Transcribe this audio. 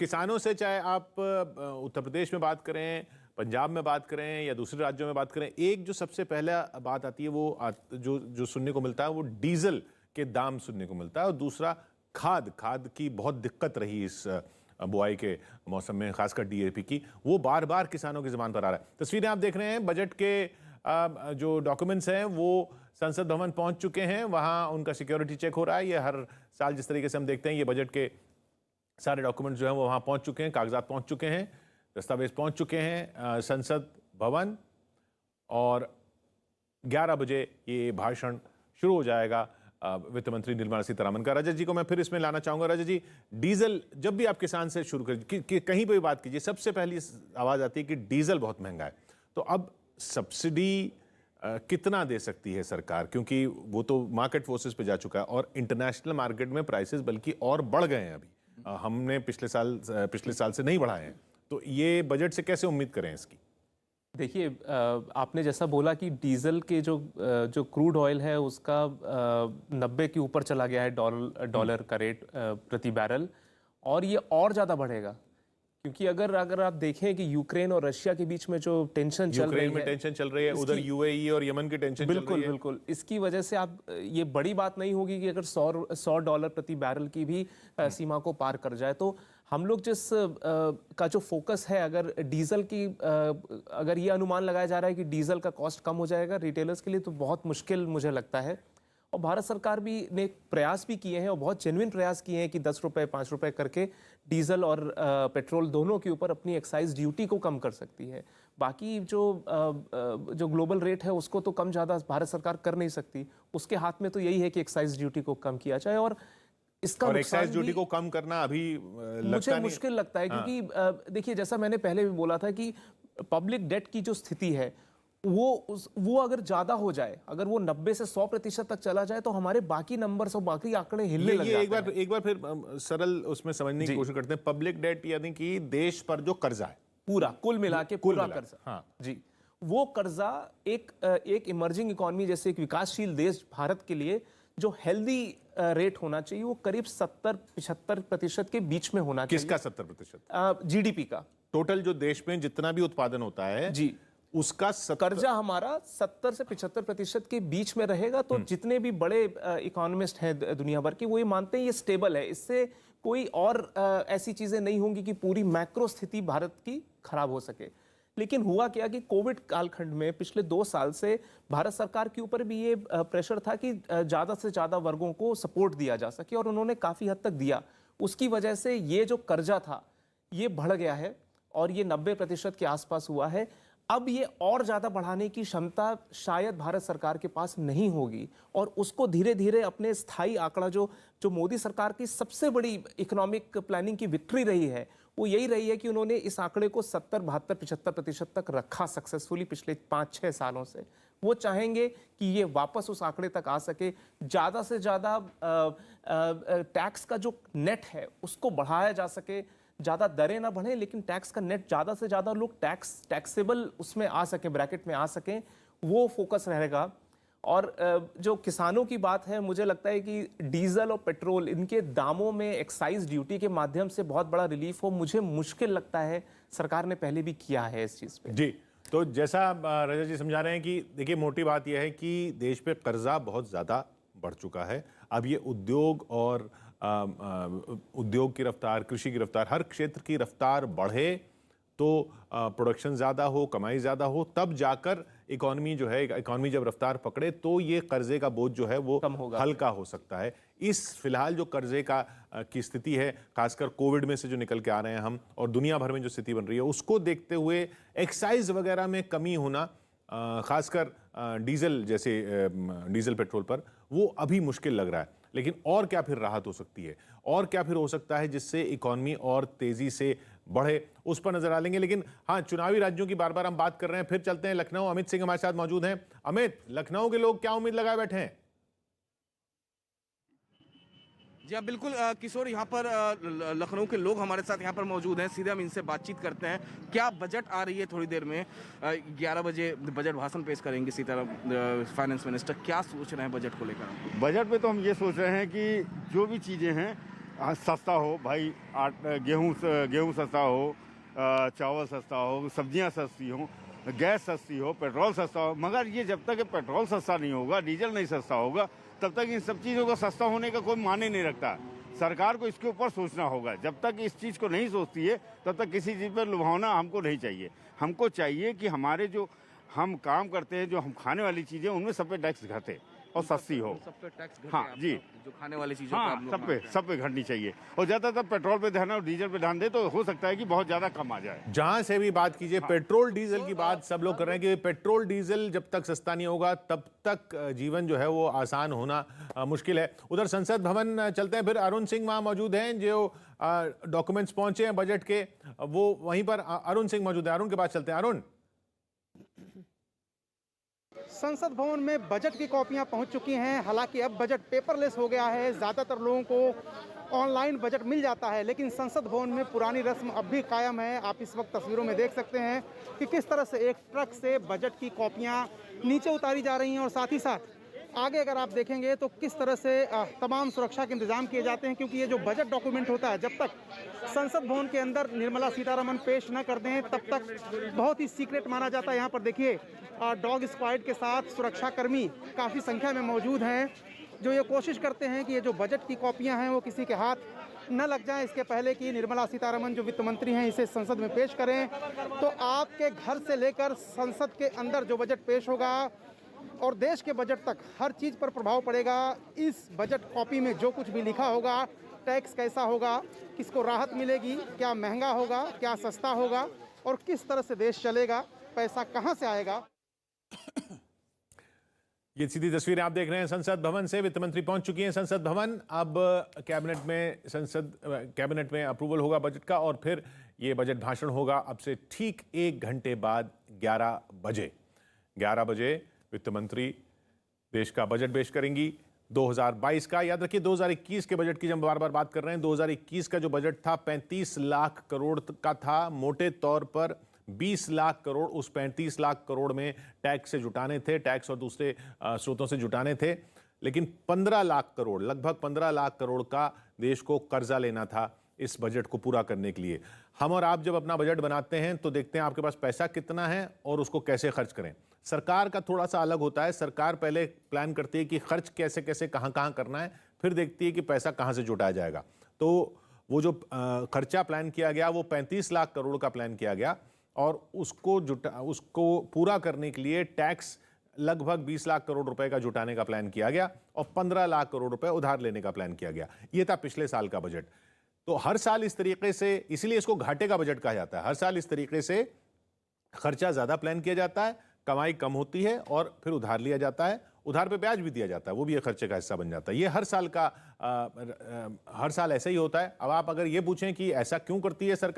किसानों से चाहे आप उत्तर प्रदेश में बात करें, पंजाब में बात करें या दूसरे राज्यों में बात करें, एक जो सबसे पहला बात आती है वो जो जो सुनने को मिलता है वो डीजल के दाम सुनने को मिलता है, और दूसरा खाद की बहुत दिक्कत रही इस बुआई के मौसम में, खासकर डीएपी की, वो बार बार किसानों की ज़बान पर आ रहा है। तस्वीरें आप देख रहे हैं, बजट के जो डॉक्यूमेंट्स हैं वो संसद भवन पहुंच चुके हैं, वहां उनका सिक्योरिटी चेक हो रहा है। ये हर साल जिस तरीके से हम देखते हैं, ये बजट के सारे डॉक्यूमेंट्स जो हैं वो वहां पहुंच चुके हैं, कागजात पहुंच चुके हैं, दस्तावेज पहुंच चुके हैं संसद भवन, और 11 बजे ये भाषण शुरू हो जाएगा वित्त मंत्री निर्मला सीतारमण का। रजत जी को मैं फिर इसमें लाना चाहूंगा। रजत जी, डीजल जब भी आप किसान से शुरू करें, कहीं पर भी बात कीजिए, सबसे पहली आवाज आती है कि डीजल बहुत महंगा है। तो अब सब्सिडी कितना दे सकती है सरकार, क्योंकि वो तो मार्केट फोर्सेस पे जा चुका है और इंटरनेशनल मार्केट में प्राइसेस बल्कि और बढ़ गए हैं। अभी हमने पिछले साल से नहीं बढ़ाए हैं, तो ये बजट से कैसे उम्मीद करें इसकी? देखिए, आपने जैसा बोला कि डीजल के जो क्रूड ऑयल है उसका 90 के ऊपर चला गया है डॉलर का रेट प्रति बैरल, और ये और ज़्यादा बढ़ेगा, क्योंकि अगर आप देखें कि यूक्रेन और रशिया के बीच में जो टेंशन चल रही है, यूक्रेन में टेंशन चल रही है, उधर यूएई और यमन की टेंशन चल रही है। बिल्कुल, इसकी वजह से आप, ये बड़ी बात नहीं होगी कि अगर $100 प्रति बैरल की भी सीमा को पार कर जाए। तो हम लोग का जो फोकस है, अगर डीजल की, अगर ये अनुमान लगाया जा रहा है कि डीजल का कॉस्ट कम हो जाएगा रिटेलर्स के लिए, तो बहुत मुश्किल मुझे लगता है। और भारत सरकार ने प्रयास भी किए हैं, और बहुत जेन्युइन प्रयास किए हैं कि 10 रुपए 5 रुपए करके डीजल और पेट्रोल दोनों के ऊपर अपनी एक्साइज ड्यूटी को कम कर सकती है। बाकी जो ग्लोबल रेट है उसको तो कम ज़्यादा भारत सरकार कर नहीं सकती, उसके हाथ में तो यही है कि एक्साइज ड्यूटी को कम किया जाए। और इसका एक्साइज ड्यूटी को कम करना अभी मुझे मुश्किल लगता है, क्योंकि देखिए, जैसा मैंने पहले भी बोला था कि पब्लिक डेट की जो स्थिति है वो अगर ज्यादा हो जाए, अगर वो 90 से 100% तक चला जाए, तो हमारे बाकी नंबर्स और बाकी आंकड़े हिलने लग जाते हैं। एक बार फिर सरल उसमें समझने की कोशिश करते हैं। पब्लिक डेट यानी कि देश पर जो कर्जा है, पूरा कुल मिला के पूरा कर्जा, हाँ जी, वो कर्जा एक इमर्जिंग इकोनॉमी जैसे एक विकासशील देश भारत के लिए जो हेल्दी रेट होना चाहिए, वो करीब 70-75% के बीच में होना चाहिए। किसका 70%? जीडीपी का। टोटल जो देश में जितना भी उत्पादन होता है, जी, उसका कर्जा हमारा 70 से 75% के बीच में रहेगा। तो जितने भी बड़े इकोनॉमिस्ट हैं दुनिया भर के, वो ये मानते हैं ये स्टेबल है, इससे कोई और ऐसी चीजें नहीं होंगी कि पूरी मैक्रो स्थिति भारत की खराब हो सके। लेकिन हुआ क्या कि कोविड कालखंड में पिछले 2 साल से भारत सरकार के ऊपर भी ये प्रेशर था कि ज्यादा से ज्यादा वर्गों को सपोर्ट दिया जा सके, और उन्होंने काफी हद तक दिया। उसकी वजह से ये जो कर्जा था ये बढ़ गया है, और ये 90% के आसपास हुआ है। अब ये और ज्यादा बढ़ाने की क्षमता शायद भारत सरकार के पास नहीं होगी, और उसको धीरे धीरे अपने स्थायी आंकड़ा, जो मोदी सरकार की सबसे बड़ी इकोनॉमिक प्लानिंग की विक्ट्री रही है, वो यही रही है कि उन्होंने इस आंकड़े को 70-72-75% तक रखा सक्सेसफुली पिछले 5-6 सालों से। वो चाहेंगे कि ये वापस उस आंकड़े तक आ सके, ज्यादा से ज्यादा टैक्स का जो नेट है उसको बढ़ाया जा सके, ज्यादा दरें ना बढ़े, लेकिन टैक्स का नेट ज्यादा से ज्यादा लोग टैक्सेबल उसमें आ सके, ब्रैकेट में आ सकें, वो फोकस रहेगा। और जो किसानों की बात है, मुझे लगता है कि डीजल और पेट्रोल, इनके दामों में एक्साइज ड्यूटी के माध्यम से बहुत बड़ा रिलीफ हो, मुझे मुश्किल लगता है। सरकार ने पहले भी किया है इस चीज पे। जी, तो जैसा रजत जी समझा रहे हैं कि देखिए, मोटी बात यह है कि देश पे कर्जा बहुत ज्यादा बढ़ चुका है। अब ये उद्योग और उद्योग की रफ्तार, कृषि की रफ्तार, हर क्षेत्र की रफ्तार बढ़े तो प्रोडक्शन ज़्यादा हो, कमाई ज़्यादा हो, तब जाकर इकोनॉमी जो है, इकोनॉमी जब रफ्तार पकड़े तो ये कर्जे का बोझ जो है वो हल्का हो सकता है। इस फिलहाल जो कर्जे की स्थिति है, खासकर कोविड में से जो निकल के आ रहे हैं हम, और दुनिया भर में जो स्थिति बन रही है, उसको देखते हुए एक्साइज वगैरह में कमी होना, खासकर डीजल जैसे डीजल पेट्रोल पर, वो अभी मुश्किल लग रहा है। लेकिन और क्या फिर राहत हो सकती है, और क्या फिर हो सकता है जिससे इकोनॉमी और तेजी से बढ़े, उस पर नजर डालेंगे। लेकिन हाँ, चुनावी राज्यों की बार बार हम बात कर रहे हैं, फिर चलते हैं लखनऊ। अमित सिंह हमारे साथ मौजूद हैं। अमित, लखनऊ के लोग क्या उम्मीद लगाए बैठे हैं? जी हाँ, बिल्कुल किशोर, यहाँ पर लखनऊ के लोग हमारे साथ यहाँ पर मौजूद हैं। सीधे हम इनसे बातचीत करते हैं। क्या बजट आ रही है थोड़ी देर में, 11 बजे बजट भाषण पेश करेंगे सीतारमण फाइनेंस मिनिस्टर, क्या सोच रहे हैं बजट को लेकर? बजट पे तो हम ये सोच रहे हैं कि जो भी चीज़ें हैं सस्ता हो भाई, गेहूँ सस्ता हो, चावल सस्ता हो, सब्जियां सस्ती हो, गैस सस्ती हो, पेट्रोल सस्ता हो। मगर ये जब तक पेट्रोल सस्ता नहीं होगा, डीजल नहीं सस्ता होगा, तब तक इन सब चीज़ों का सस्ता होने का कोई माने नहीं रखता। सरकार को इसके ऊपर सोचना होगा। जब तक इस चीज़ को नहीं सोचती है तब तक किसी चीज़ पर लुभावना हमको नहीं चाहिए। हमको चाहिए कि हमारे जो हम काम करते हैं, जो हम खाने वाली चीज़ें, उनमें सब पे टैक्स घटे और सस्ती हो। सब पे टैक्स घटे हाँ आप जी, लोग, जो खाने वाली चीजों पे हाँ, आप लोग सब पे घटनी चाहिए। और ज़्यादातर पेट्रोल पे ध्यान और डीजल पे ध्यान दे तो हो सकता है कि बहुत ज़्यादा कम आ जाए। जहां से भी बात कीजिए, पेट्रोल डीजल की बात सब लोग कर रहे हैं कि पेट्रोल डीजल जब तक सस्ता नहीं होगा तब तक जीवन जो है वो आसान होना मुश्किल है। उधर संसद भवन चलते हैं, फिर अरुण सिंह वहां मौजूद हैं जो डॉक्यूमेंट्स पहुंचे हैं बजट के, वो वहीं पर अरुण सिंह मौजूद है। अरुण के पास चलते हैं। अरुण, संसद भवन में बजट की कॉपियां पहुंच चुकी हैं। हालांकि अब बजट पेपरलेस हो गया है, ज़्यादातर लोगों को ऑनलाइन बजट मिल जाता है, लेकिन संसद भवन में पुरानी रस्म अब भी कायम है। आप इस वक्त तस्वीरों में देख सकते हैं कि किस तरह से एक ट्रक से बजट की कॉपियां नीचे उतारी जा रही हैं और साथ ही साथ आगे अगर आप देखेंगे तो किस तरह से तमाम सुरक्षा के इंतजाम किए जाते हैं, क्योंकि ये जो बजट डॉक्यूमेंट होता है, जब तक संसद भवन के अंदर निर्मला सीतारमण पेश न कर दें तब तक बहुत ही सीक्रेट माना जाता है। यहाँ पर देखिए डॉग स्क्वाड के साथ सुरक्षाकर्मी काफ़ी संख्या में मौजूद हैं, जो ये कोशिश करते हैं कि ये जो बजट की कॉपियाँ हैं वो किसी के हाथ न लग जाएं इसके पहले कि निर्मला सीतारमण जो वित्त मंत्री हैं इसे संसद में पेश करें। तो आपके घर से लेकर संसद के अंदर जो बजट पेश होगा और देश के बजट तक हर चीज़ पर प्रभाव पड़ेगा। इस बजट कॉपी में जो कुछ भी लिखा होगा, टैक्स कैसा होगा, किसको राहत मिलेगी, क्या महंगा होगा, क्या सस्ता होगा और किस तरह से देश चलेगा, पैसा कहाँ से आएगा। ये सीधी तस्वीरें आप देख रहे हैं संसद भवन से। वित्त मंत्री पहुंच चुकी हैं संसद भवन। अब कैबिनेट में अप्रूवल होगा बजट का और फिर ये बजट भाषण होगा अब से ठीक 1 घंटे बाद 11 बजे वित्त मंत्री देश का बजट पेश करेंगी 2022 का। याद रखिए 2021 के बजट की जब बार बार बात कर रहे हैं, 2021 का जो बजट था 35 लाख करोड़ का था। मोटे तौर पर 20 लाख करोड़ उस 35 लाख करोड़ में टैक्स से जुटाने थे, टैक्स और दूसरे स्रोतों से जुटाने थे, लेकिन 15 लाख करोड़, लगभग 15 लाख करोड़ का देश को कर्जा लेना था इस बजट को पूरा करने के लिए। हम और आप जब अपना बजट बनाते हैं तो देखते हैं आपके पास पैसा कितना है और उसको कैसे खर्च करें। सरकार का थोड़ा सा अलग होता है। सरकार पहले प्लान करती है कि खर्च कैसे कैसे कहाँ कहाँ करना है, फिर देखती है कि पैसा कहाँ से जुटाया जाएगा। तो वो जो खर्चा प्लान किया गया वो 35 लाख करोड़ का प्लान किया गया और उसको पूरा करने के लिए टैक्स लगभग 20 लाख करोड़ रुपए का जुटाने का प्लान किया गया और 15 लाख करोड़ रुपए उधार लेने का प्लान किया गया। ये था पिछले साल का बजट। तो हर साल इस तरीके से, इसीलिए इसको घाटे का बजट कहा जाता है। हर साल इस तरीके से खर्चा ज्यादा प्लान किया जाता है, कमाई कम होती है और फिर उधार लिया जाता है, उधार पे ब्याज भी दिया जाता है, वो भी एक खर्चे का हिस्सा बन जाता है। ये हर साल का हर साल ऐसा ही होता है। अब आप अगर ये पूछें कि ऐसा क्यों करती है सरकार,